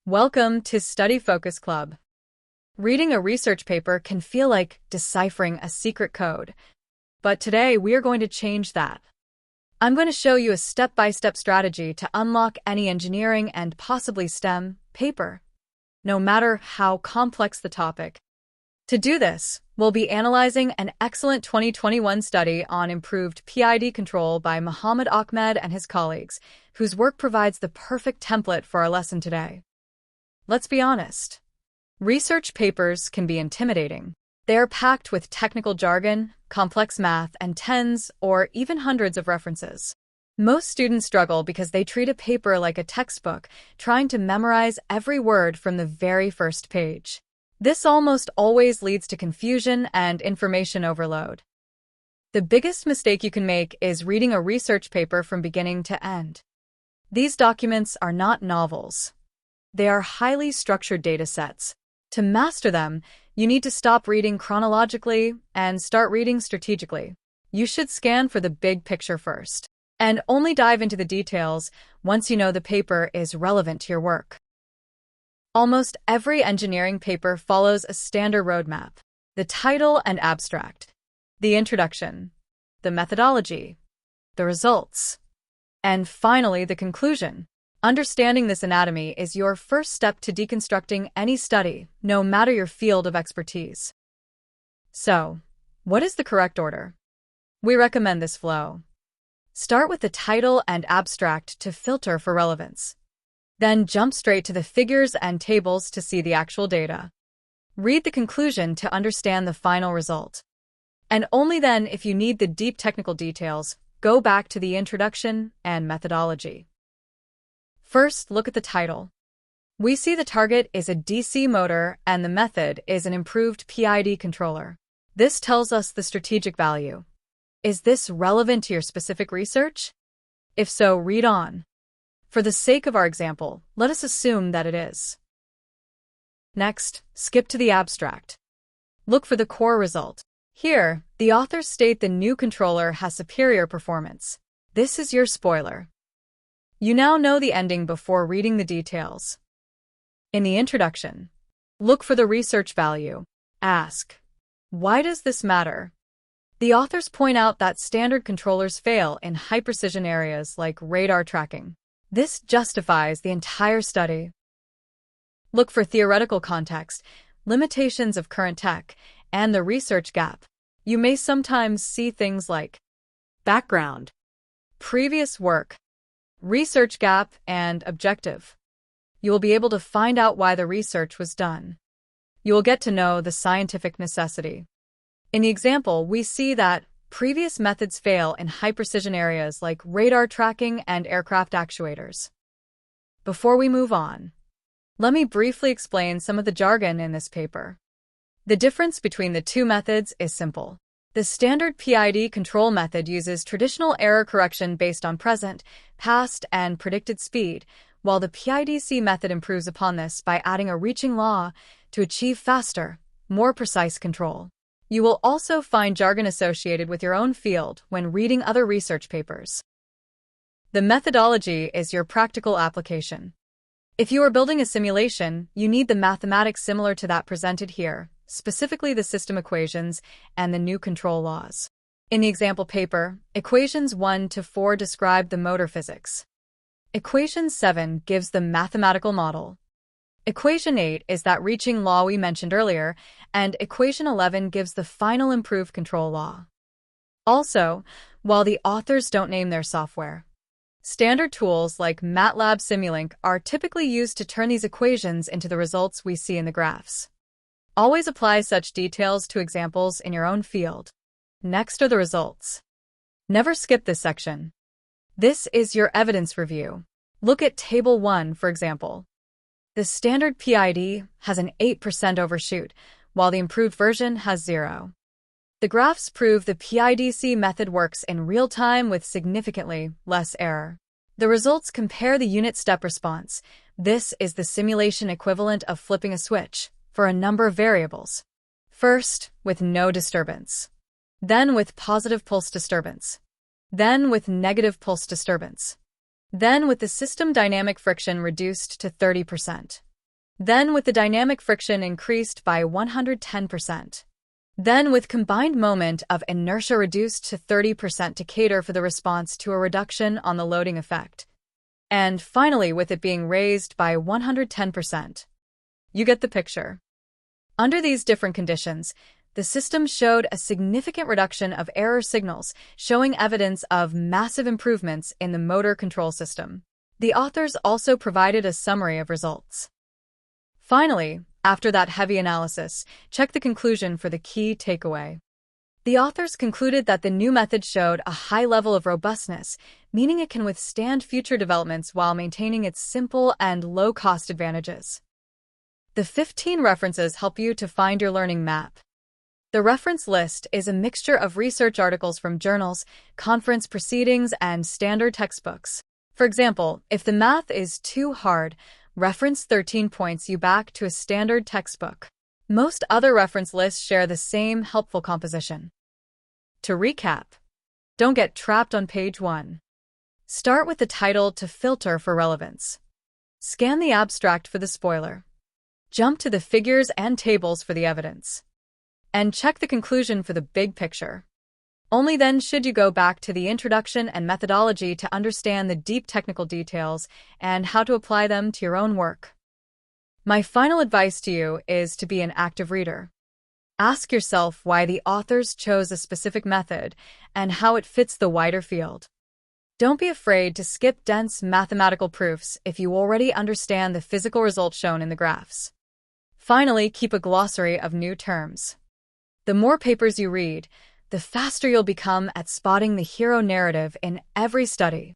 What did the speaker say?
Welcome to Study Focus Club. Reading a research paper can feel like deciphering a secret code, but today we are going to change that. I'm going to show you a step-by-step strategy to unlock any engineering and possibly STEM paper, no matter how complex the topic. To do this, we'll be analyzing an excellent 2021 study on improved PID control by Mohammed Ahmed and his colleagues, whose work provides the perfect template for our lesson today. Let's be honest. Research papers can be intimidating. They are packed with technical jargon, complex math, and tens or even hundreds of references. Most students struggle because they treat a paper like a textbook, trying to memorize every word from the very first page. This almost always leads to confusion and information overload. The biggest mistake you can make is reading a research paper from beginning to end. These documents are not novels. They are highly structured data sets. To master them, you need to stop reading chronologically and start reading strategically. You should scan for the big picture first, and only dive into the details once you know the paper is relevant to your work. Almost every engineering paper follows a standard roadmap: the title and abstract, the introduction, the methodology, the results, and finally the conclusion. Understanding this anatomy is your first step to deconstructing any study, no matter your field of expertise. So, what is the correct order? We recommend this flow. Start with the title and abstract to filter for relevance. Then jump straight to the figures and tables to see the actual data. Read the conclusion to understand the final result. And only then, if you need the deep technical details, go back to the introduction and methodology. First, look at the title. We see the target is a DC motor and the method is an improved PID controller. This tells us the strategic value. Is this relevant to your specific research? If so, read on. For the sake of our example, let us assume that it is. Next, skip to the abstract. Look for the core result. Here, the authors state the new controller has superior performance. This is your spoiler. You now know the ending before reading the details. In the introduction, look for the research value. Ask, why does this matter? The authors point out that standard controllers fail in high-precision areas like radar tracking. This justifies the entire study. Look for theoretical context, limitations of current tech, and the research gap. You may sometimes see things like background, previous work, research gap, and objective. You will be able to find out why the research was done. You will get to know the scientific necessity. In the example, we see that previous methods fail in high-precision areas like radar tracking and aircraft actuators. Before we move on, let me briefly explain some of the jargon in this paper. The difference between the two methods is simple. The standard PID control method uses traditional error correction based on present, past, and predicted speed, while the PIDC method improves upon this by adding a reaching law to achieve faster, more precise control. You will also find jargon associated with your own field when reading other research papers. The methodology is your practical application. If you are building a simulation, you need the mathematics similar to that presented here, specifically the system equations and the new control laws. In the example paper, equations 1 to 4 describe the motor physics. Equation 7 gives the mathematical model. Equation 8 is that reaching law we mentioned earlier, and equation 11 gives the final improved control law. Also, while the authors don't name their software, standard tools like MATLAB Simulink are typically used to turn these equations into the results we see in the graphs. Always apply such details to examples in your own field. Next are the results. Never skip this section. This is your evidence review. Look at Table 1, for example. The standard PID has an 8% overshoot, while the improved version has 0. The graphs prove the PIDC method works in real time with significantly less error. The results compare the unit step response. This is the simulation equivalent of flipping a switch for a number of variables. First, with no disturbance. Then with positive pulse disturbance. Then with negative pulse disturbance. Then with the system dynamic friction reduced to 30%. Then with the dynamic friction increased by 110%. Then with combined moment of inertia reduced to 30% to cater for the response to a reduction on the loading effect. And finally with it being raised by 110%. You get the picture. Under these different conditions, the system showed a significant reduction of error signals, showing evidence of massive improvements in the motor control system. The authors also provided a summary of results. Finally, after that heavy analysis, check the conclusion for the key takeaway. The authors concluded that the new method showed a high level of robustness, meaning it can withstand future developments while maintaining its simple and low-cost advantages. The 15 references help you to find your learning map. The reference list is a mixture of research articles from journals, conference proceedings, and standard textbooks. For example, if the math is too hard, reference 13 points you back to a standard textbook. Most other reference lists share the same helpful composition. To recap, don't get trapped on page 1. Start with the title to filter for relevance. Scan the abstract for the spoiler. Jump to the figures and tables for the evidence. And check the conclusion for the big picture. Only then should you go back to the introduction and methodology to understand the deep technical details and how to apply them to your own work. My final advice to you is to be an active reader. Ask yourself why the authors chose a specific method and how it fits the wider field. Don't be afraid to skip dense mathematical proofs if you already understand the physical results shown in the graphs. Finally, keep a glossary of new terms. The more papers you read, the faster you'll become at spotting the hero narrative in every study.